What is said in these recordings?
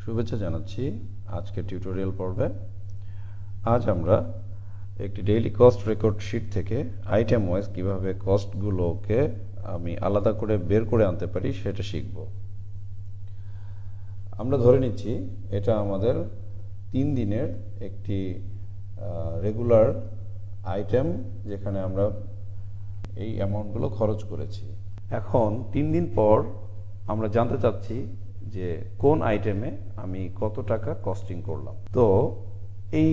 শুভেচ্ছা জানাচ্ছি আজকে টিউটোরিয়াল পর্বে। আজ আমরা একটি ডেইলি কস্ট রেকর্ড শিট থেকে আইটেম ওয়াইজ কিভাবে কস্টগুলোকে আমি আলাদা করে বের করে আনতে পারি সেটা শিখব। আমরা ধরে নিচ্ছি এটা আমাদের 3 দিনের একটি রেগুলার আইটেম, যেখানে আমরা এই অ্যামাউন্টগুলো খরচ করেছি। এখন 3 দিন পর আমরা জানতে চাচ্ছি যে কোন আইটেমে আমি কত টাকা কস্টিং করলাম। তো এই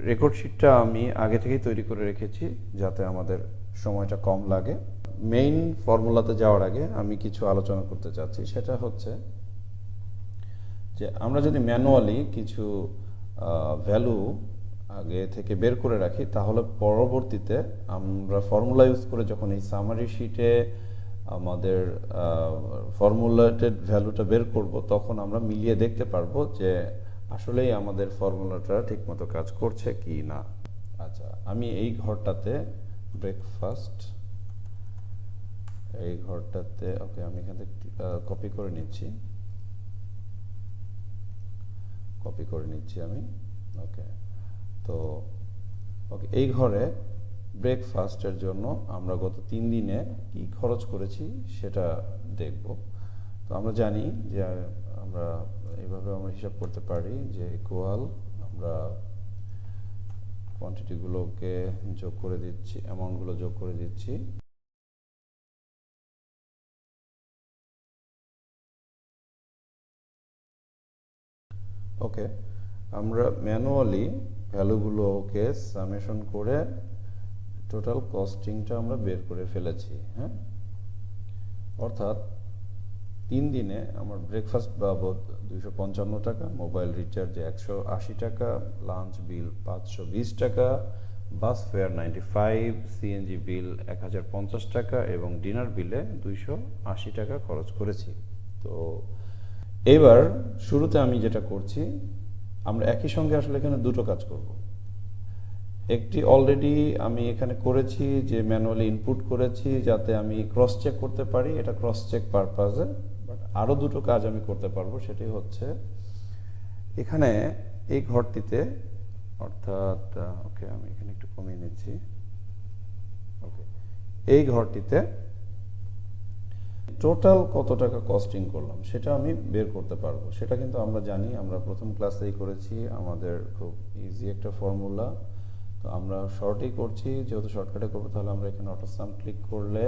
রেকর্ড শিটটা আমি আগে থেকেই তৈরি করে রেখেছি যাতে আমাদের সময়টা কম লাগে। মেইন ফর্মুলাতে যাওয়ার আগে আমি কিছু আলোচনা করতে চাচ্ছি, সেটা হচ্ছে যে আমরা যদি ম্যানুয়ালি কিছু ভ্যালু আগে থেকে বের করে রাখি, তাহলে পরবর্তীতে আমরা ফর্মুলা ইউজ করে যখন এই সামারি শিটে আমাদের ফর্মুলেটেড ভ্যালুটা বের করব, তখন আমরা মিলিয়ে দেখতে পারবো যে আসলেই আমাদের ফর্মুলাটা ঠিকমতো কাজ করছে কি না। আচ্ছা, আমি এই ঘরটাতে ব্রেকফাস্ট, এই ঘরটাতে ওকে আমি এখান থেকে কপি করে নিচ্ছি আমি। ওকে, তো ওকে, এই ঘরে ব্রেকফাস্টের জন্য আমরা গত 3 দিনে কি খরচ করেছি সেটা দেখব। তো আমরা জানি যে আমরা এইভাবে আমরা হিসাব করতে পারি যে ইকুয়াল, আমরা কোয়ান্টিটিগুলোকে যোগ করে দিচ্ছি, অ্যামাউন্টগুলো যোগ করে দিচ্ছি। ওকে, আমরা ম্যানুয়ালি ভ্যালুগুলোকে সামেশন করে টোটাল কস্টিংটা আমরা বের করে ফেলেছি। হ্যাঁ, অর্থাৎ 3 দিনে আমার ব্রেকফাস্ট বাবদ 255 টাকা, মোবাইল রিচার্জে 180 টাকা, লাঞ্চ বিল 520 টাকা, বাস ফেয়ার 95, সিএনজি বিল 1050 টাকা এবং ডিনার বিলে 280 টাকা খরচ করেছি। তো এবার শুরুতে আমি যেটা করছি, আমরা একই সঙ্গে আসলে এখানে দুটো কাজ করব। একটি অলরেডি আমি এখানে করেছি, যে ম্যানুয়ালি ইনপুট করেছি যাতে আমি ক্রস চেক করতে পারি, এটা ক্রস চেক পারপাজে। বাট আরও দুটো কাজ আমি করতে পারবো, সেটি হচ্ছে এখানে এই ঘরটিতে, অর্থাৎ ওকে আমি এখানে একটু কমিয়ে নিচ্ছি। ওকে, এই ঘরটিতে টোটাল কত টাকা কস্টিং করলাম সেটা আমি বের করতে পারবো। সেটা কিন্তু আমরা জানি, আমরা প্রথম ক্লাসেই করেছি, আমাদের খুব ইজি একটা ফর্মুলা। তো আমরা শর্টই করছি, যেহেতু শর্টকাটে করবো, তাহলে আমরা এখানে অটো সাম ক্লিক করলে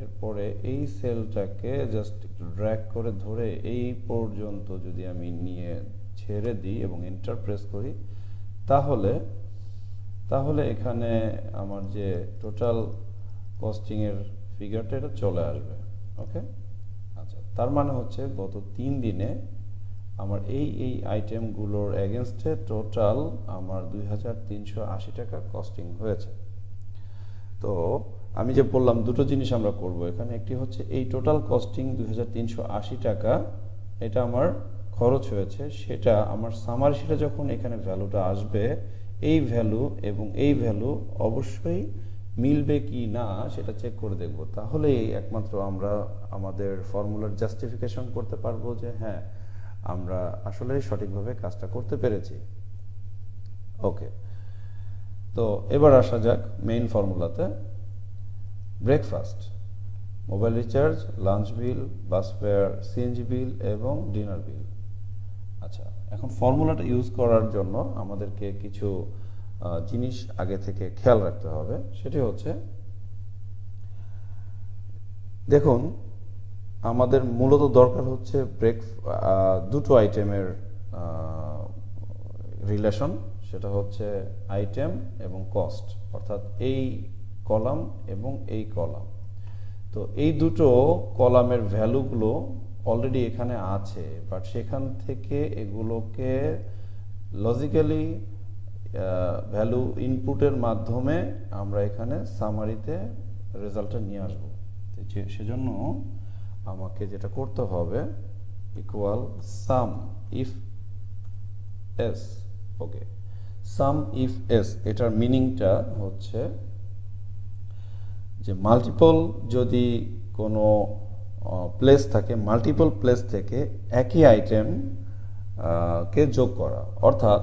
এরপরে এই সেলটাকে জাস্ট একটু ড্র্যাগ করে ধরে এই পর্যন্ত যদি আমি নিয়ে ছেড়ে দিই এবং এন্টার প্রেস করি, তাহলে এখানে আমার যে টোটাল কস্টিংয়ের ফিগারটা এটা চলে আসবে। ওকে, আচ্ছা, তার মানে হচ্ছে গত 3 দিনে আমার এই আইটেমগুলোর এগেনস্টে টোটাল আমার 2380 টাকা কস্টিং হয়েছে। তো আমি যে বললাম দুটো জিনিস আমরা করব এখানে, একটি হচ্ছে এই টোটাল কস্টিং 2380 টাকা, এটা আমার খরচ হয়েছে, সেটা আমার সামারি শিটে যখন এখানে ভ্যালুটা আসবে, এই ভ্যালু এবং এই ভ্যালু অবশ্যই মিলবে কি না সেটা চেক করে দেখব। তাহলেই একমাত্র আমরা আমাদের ফর্মুলার জাস্টিফিকেশন করতে পারবো যে হ্যাঁ, আমরা আসলে সঠিকভাবে কাজটা করতে পেরেছি। ওকে, তো এবার আসা যাক মেইন ফর্মুলাতে। Breakfast, mobile recharge, lunch bill, bus fare, CNG bill এবং ডিনার বিল। আচ্ছা, এখন ফর্মুলাটা ইউজ করার জন্য আমাদেরকে কিছু জিনিস আগে থেকে খেয়াল রাখতে হবে। সেটি হচ্ছে, দেখুন আমাদের মূলত দরকার হচ্ছে দুটো আইটেমের রিলেশন, সেটা হচ্ছে আইটেম এবং কস্ট, অর্থাৎ এই কলাম এবং এই কলাম। তো এই দুটো কলামের ভ্যালুগুলো অলরেডি এখানে আছে, বাট সেখান থেকে এগুলোকে লজিক্যালি ভ্যালু ইনপুটের মাধ্যমে আমরা এখানে সামারিতে রেজাল্টটা নিয়ে আসবো। সেজন্য আমাকে যেটা করতে হবে, equal some if S. Okay, some if S, এটার মিনিংটা হচ্ছে যে মাল্টিপল যদি কোনো প্লেস থাকে, মাল্টিপল প্লেস থেকে একই আইটেম কে যোগ করা। অর্থাৎ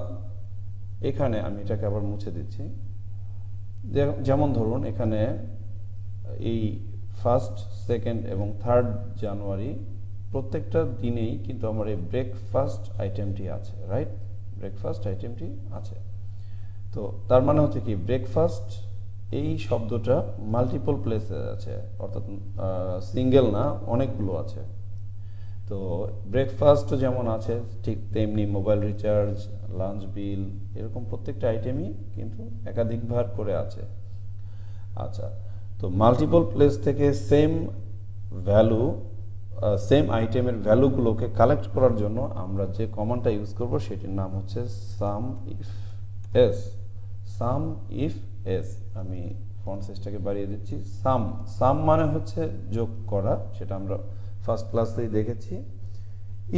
এখানে আমি এটাকে আবার মুছে দিচ্ছি। যেমন ধরুন এখানে এই 1st, 2nd এবং 3rd জানুয়ারি প্রত্যেকটা দিনেই কিন্তু আমার এই ব্রেকফাস্ট আইটেমটি আছে, রাইট? ব্রেকফাস্ট আইটেমটি আছে। তো তার মানে হচ্ছে কি, ব্রেকফাস্ট এই শব্দটা মাল্টিপল প্লেসে আছে, অর্থাৎ সিঙ্গেল না, অনেকগুলো আছে। তো ব্রেকফাস্ট যেমন আছে ঠিক তেমনি মোবাইল রিচার্জ, লাঞ্চ বিল, এরকম প্রত্যেকটা আইটেমই কিন্তু একাধিকবার করে আছে। আচ্ছা, তো মাল্টিপল প্লেস থেকে সেম ভ্যালু, সেম আইটেমের ভ্যালুগুলোকে কালেক্ট করার জন্য আমরা যে কমান্ডটা ইউজ করব সেটির নাম হচ্ছে sum if s. Sum if s, আমি ফন্ট সাইজটাকে বাড়িয়ে দিচ্ছি। সাম মানে হচ্ছে যোগ করা, সেটা আমরা ফার্স্ট ক্লাসেই দেখেছি।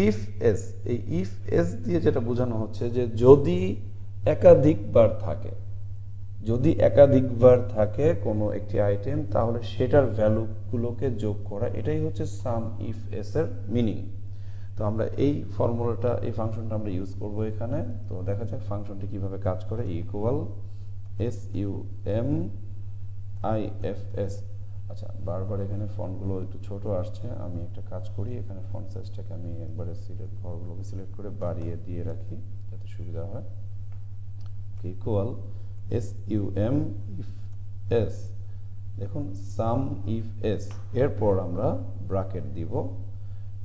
ইফ এস, এই ইফ এস দিয়ে যেটা বোঝানো হচ্ছে যে যদি একাধিকবার থাকে, যদি একাধিকবার থাকে কোনো একটি আইটেম, তাহলে সেটার ভ্যালুগুলোকে যোগ করা, এটাই হচ্ছে সাম ইফ এস এর মিনিং। তো আমরা এই ফর্মুলাটা, এই ফাংশনটা আমরা ইউজ করব এখানে। তো দেখা যাক ফাংশনটি কিভাবে কাজ করে। Equal SUMIFS। আচ্ছা, বারবার এখানে ফন্টগুলো একটু ছোট আসছে, আমি একটা কাজ করি, এখানে ফন্ট সাইজটাকে আমি একবারে ঘরগুলোকে সিলেক্ট করে বাড়িয়ে দিয়ে রাখি যাতে সুবিধা হয়। ইকুয়াল SUMIFS, দেখুন সাম ইফ এস, এরপর আমরা ব্র্যাকেট দিব।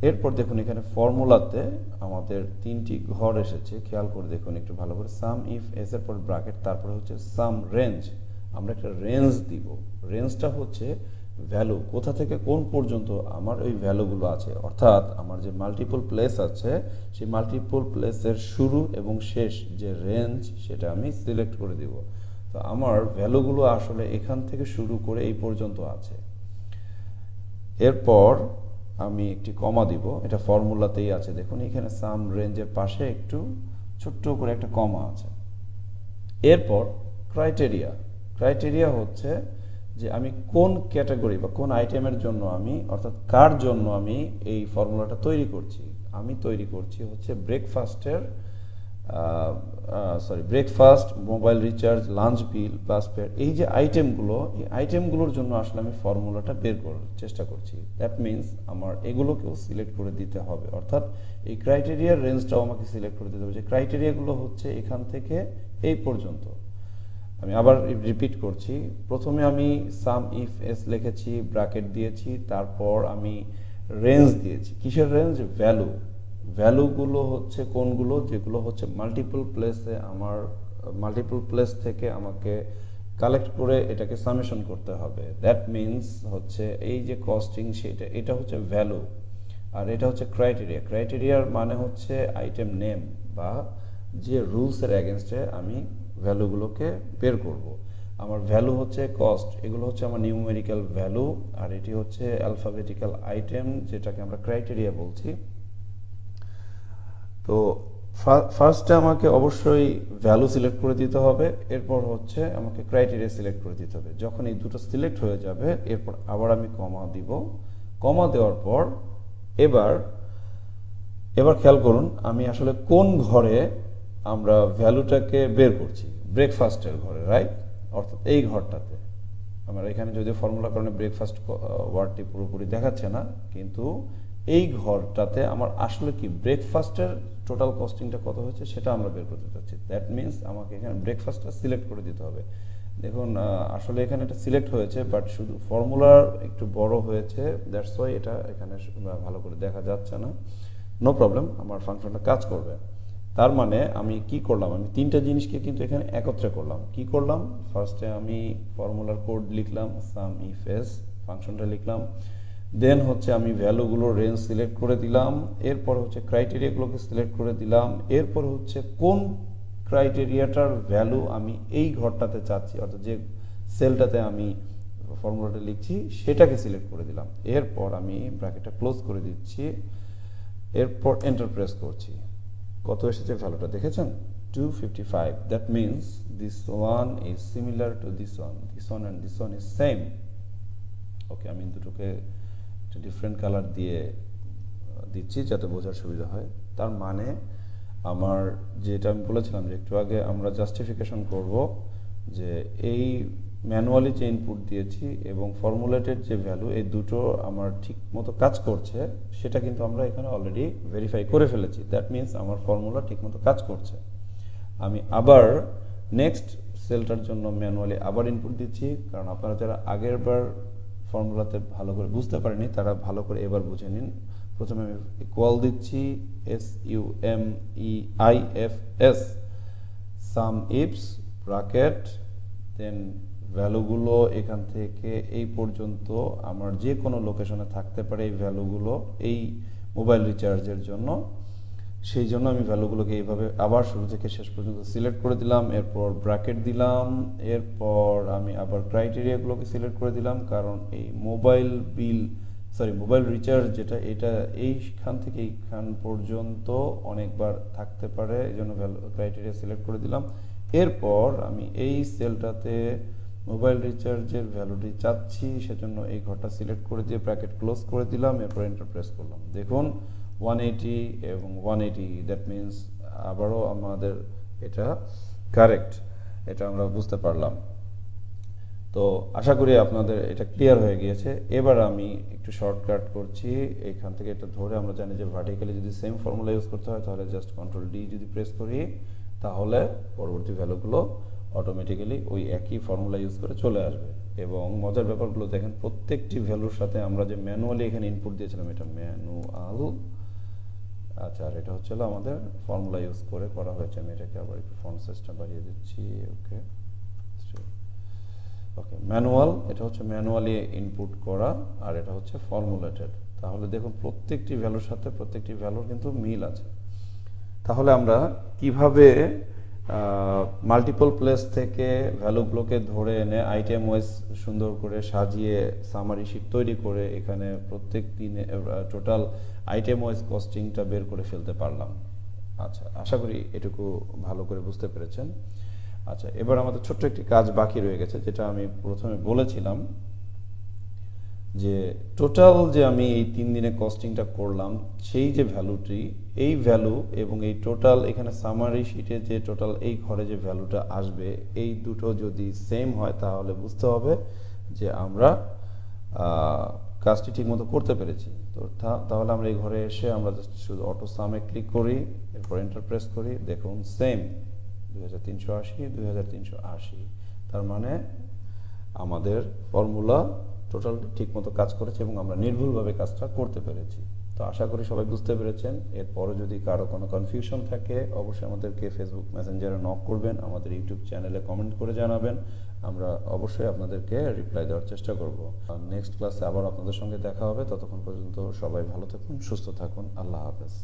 এরপর দেখুন এখানে ফর্মুলাতে আমাদের 3টি ঘর এসেছে, খেয়াল করে দেখুন একটু ভালো করে। সাম ইফ এস এর পর ব্র্যাকেট, তারপরে হচ্ছে সাম রেঞ্জ, আমরা একটা রেঞ্জ দিব। রেঞ্জটা হচ্ছে ভ্যালু, কোথা থেকে কোন পর্যন্ত আমার ওই ভ্যালুগুলো আছে, অর্থাৎ আমার যে মাল্টিপল প্লেস আছে সেই মাল্টিপল প্লেসের শুরু এবং শেষ যে রেঞ্জ, সেটা আমি সিলেক্ট করে দিব। তো আমার ভ্যালুগুলো আসলে এখান থেকে শুরু করে এই পর্যন্ত আছে। এরপর আমি একটি কমা দিব, এটা ফর্মুলাতেই আছে, দেখুন এখানে সাম রেঞ্জের পাশে একটু ছোট্ট করে একটা কমা আছে। এরপর ক্রাইটেরিয়া, ক্রাইটেরিয়া হচ্ছে যে আমি কোন ক্যাটাগরি বা কোন আইটেমের জন্য আমি, অর্থাৎ কার জন্য আমি এই ফর্মুলাটা তৈরি করছি। আমি তৈরি করছি হচ্ছে breakfast, mobile recharge, lunch bill, bus fair, এই যে আইটেমগুলো, এই আইটেমগুলোর জন্য আসলে আমি ফর্মুলাটা বের করার চেষ্টা করছি। দ্যাট মিনস আমার এগুলোকেও সিলেক্ট করে দিতে হবে, অর্থাৎ এই ক্রাইটেরিয়ার রেঞ্জটাও আমাকে সিলেক্ট করে দিতে হবে, যে ক্রাইটেরিয়াগুলো হচ্ছে এখান থেকে এই পর্যন্ত। আমি আবার রিপিট করছি, প্রথমে আমি সাম ইফ এস লিখেছি, ব্র্যাকেট দিয়েছি, তারপর আমি রেঞ্জ দিয়েছি। কিসের রেঞ্জ? ভ্যালু। ভ্যালুগুলো হচ্ছে কোনগুলো? যেগুলো হচ্ছে মাল্টিপল প্লেসে, আমার মাল্টিপল প্লেস থেকে আমাকে কালেক্ট করে এটাকে সামেশন করতে হবে। দ্যাট মিনস হচ্ছে এই যে কস্টিং, সেটা, এটা হচ্ছে ভ্যালু, আর এটা হচ্ছে ক্রাইটেরিয়া। ক্রাইটেরিয়ার মানে হচ্ছে আইটেম নেম বা যে রুলসের এগেনস্টে আমি ভ্যালুগুলোকে বের করব। আমার ভ্যালু হচ্ছে কস্ট, এগুলো হচ্ছে আমার নিউমেরিক্যাল ভ্যালু, আর এটি হচ্ছে অ্যালফাবেটিক্যাল আইটেম, যেটাকে আমরা ক্রাইটেরিয়া বলছি। তো ফার্স্টে আমাকে অবশ্যই ভ্যালু সিলেক্ট করে দিতে হবে, এরপর হচ্ছে আমাকে ক্রাইটেরিয়া সিলেক্ট করে দিতে হবে। যখন এই দুটো সিলেক্ট হয়ে যাবে, এরপর আবার আমি কমা দিব। কমা দেওয়ার পর এবার খেয়াল করুন আমি আসলে কোন ঘরে আমরা ভ্যালুটাকে বের করছি। ব্রেকফাস্টের ঘরে, রাইট? অর্থাৎ এই ঘরটাতে। আমার এখানে যদি ফর্মুলা কারণে ব্রেকফাস্ট ওয়ার্ডটি পুরোপুরি দেখাচ্ছে না, কিন্তু এই ঘরটাতে আমার আসলে কি ব্রেকফাস্টের টোটাল কস্টিংটা কত হয়েছে সেটা আমরা বের করতে চাচ্ছি। দ্যাট মিনস আমাকে এখানে ব্রেকফাস্টটা সিলেক্ট করে দিতে হবে। দেখুন আসলে এখানে এটা সিলেক্ট হয়েছে, বাট শুধু ফর্মুলার একটু বড় হয়েছে, দ্যাটস ওয়াই এটা এখানে ভালো করে দেখা যাচ্ছে না। নো প্রবলেম, আমার ফাংশনটা কাজ করবে। তার মানে আমি কি করলাম, আমি 3টা জিনিসকে কিন্তু এখানে একত্রে করলাম। কি করলাম? ফার্স্টে আমি ফর্মুলার কোড লিখলাম, সাম ইফ এস, ফাংশনটা লিখলাম, দেন হচ্ছে আমি ভ্যালুগুলোর রেঞ্জ সিলেক্ট করে দিলাম, এরপর হচ্ছে ক্রাইটেরিয়াগুলোকে সিলেক্ট করে দিলাম, এরপর হচ্ছে কোন ক্রাইটেরিয়াটার ভ্যালু আমি এই ঘরটাতে চাচ্ছি, অর্থাৎ যে সেলটাতে আমি ফর্মুলাটা লিখছি সেটাকে সিলেক্ট করে দিলাম। এরপর আমি ব্র্যাকেটটা ক্লোজ করে দিচ্ছি, এরপর এন্টার প্রেস করছি। কত এসেছে ভ্যালুটা দেখেছেন? 255. That means this one is similar to this one, and this one is same. ওকে, আমি দুটোকে একটা ডিফারেন্ট কালার দিয়ে দিচ্ছি যাতে বোঝার সুবিধা হয়। তার মানে আমার যেটা আমি বলেছিলাম যে একটু আগে আমরা জাস্টিফিকেশন করব যে এই ম্যানুয়ালি যে ইনপুট দিয়েছি এবং ফর্মুলেটেড যে ভ্যালু, এই দুটো আমার ঠিক মতো কাজ করছে সেটা কিন্তু আমরা এখানে অলরেডি ভেরিফাই করে ফেলেছি। দ্যাট মিনস আমার ফর্মুলা ঠিক মতো কাজ করছে। আমি আবার নেক্সট সেলটার জন্য ম্যানুয়ালি আবার ইনপুট দিচ্ছি, কারণ আপনারা যারা আগের বার ফর্মুলাতে ভালো করে বুঝতে পারেনি তারা ভালো করে এবার বুঝে নিন। প্রথমে আমি ইকুয়াল দিচ্ছি SUMEIFS সাম ইফস ব্র্যাকেট, দেন ভ্যালুগুলো এখান থেকে এই পর্যন্ত আমার যে কোনো লোকেশনে থাকতে পারে এই ভ্যালুগুলো এই মোবাইল রিচার্জের জন্য। সেই জন্য আমি ভ্যালুগুলোকে এইভাবে আবার শুরু থেকে শেষ পর্যন্ত সিলেক্ট করে দিলাম, এরপর ব্র্যাকেট দিলাম, এরপর আমি আবার ক্রাইটেরিয়াগুলোকে সিলেক্ট করে দিলাম, কারণ এই মোবাইল রিচার্জ যেটা, এটা এইখান থেকে এইখান পর্যন্ত অনেকবার থাকতে পারে, এই জন্য ক্রাইটেরিয়া সিলেক্ট করে দিলাম। এরপর আমি এই সেলটাতে মোবাইল রিচার্জের ভ্যালুটি চাচ্ছি, সেজন্য এই ঘরটা সিলেক্ট করে দিয়ে ব্র্যাকেট ক্লোজ করে দিলাম, এরপর এন্টার প্রেস করলাম। দেখুন 180 এবং 180, দ্যাট মিনস আবারও আমাদের এটা কারেক্ট, এটা আমরা বুঝতে পারলাম। তো আশা করি আপনাদের এটা ক্লিয়ার হয়ে গিয়েছে। এবার আমি একটু শর্টকাট করছি, এখান থেকে এটা ধরে আমরা জানি যে ভার্টিক্যালি যদি সেম ফর্মুলা ইউজ করতে হয় তাহলে জাস্ট কন্ট্রোল ডি যদি প্রেস করি তাহলে পরবর্তী ভ্যালুগুলো অটোমেটিক্যালি ওই একই ফর্মুলা ইউজ করে চলে আসবে। এবং মজার ব্যাপারগুলো দেখেন, প্রত্যেকটি ভ্যালুর সাথে আমরা যে ম্যানুয়ালি এখানে ইনপুট দিয়েছিলাম এটা ম্যানুয়াল, আচ্ছা, আর এটা হচ্ছে আমাদের ফর্মুলা ইউজ করে করা হয়েছে। আমি এটাকে আবার একটু ফন্ট সাইজটা বাড়িয়ে দিচ্ছি। ওকে ম্যানুয়াল, এটা হচ্ছে ম্যানুয়ালি ইনপুট করা, আর এটা হচ্ছে ফর্মুলেটেড। তাহলে দেখুন প্রত্যেকটি ভ্যালুর সাথে প্রত্যেকটি ভ্যালুর কিন্তু মিল আছে। তাহলে আমরা কিভাবে মাল্টিপল প্লেস থেকে ভ্যালুগুলোকে ধরে এনে আইটেম ওয়াইজ সুন্দর করে সাজিয়ে সামারি শিট তৈরি করে এখানে প্রত্যেক দিনে টোটাল আইটেম ওয়াইজ কস্টিংটা বের করে ফেলতে পারলাম। আচ্ছা, আশা করি এটুকু ভালো করে বুঝতে পেরেছেন। আচ্ছা, এবার আমাদের ছোট্ট একটি কাজ বাকি রয়ে গেছে, যেটা আমি প্রথমে বলেছিলাম যে টোটাল যে আমি এই 3 দিনে কস্টিংটা করলাম সেই যে ভ্যালুটি, এই ভ্যালু এবং এই টোটাল এখানে সামারি শিটে যে টোটাল এই ঘরে যে ভ্যালুটা আসবে, এই দুটো যদি সেম হয় তাহলে বুঝতে হবে যে আমরা কাজটি ঠিকমতো করতে পেরেছি। তো তাহলে আমরা এই ঘরে এসে আমরা শুধু অটো সামে ক্লিক করি, এরপর এন্টার প্রেস করি, দেখুন সেম 2380 2380। তার মানে আমাদের ফর্মুলা টোটালটি ঠিকমতো কাজ করেছে এবং আমরা নির্ভুলভাবে কাজটা করতে পেরেছি। তো আশা করি সবাই বুঝতে পেরেছেন। এরপরও যদি কারো কোনো কনফিউশন থাকে অবশ্যই আমাদেরকে ফেসবুক মেসেঞ্জারে নক করবেন, আমাদের ইউটিউব চ্যানেলে কমেন্ট করে জানাবেন, আমরা অবশ্যই আপনাদেরকে রিপ্লাই দেওয়ার চেষ্টা করব। নেক্সট ক্লাসে আবার আপনাদের সঙ্গে দেখা হবে, ততক্ষণ পর্যন্ত সবাই ভালো থাকুন, সুস্থ থাকুন, আল্লাহ হাফেজ।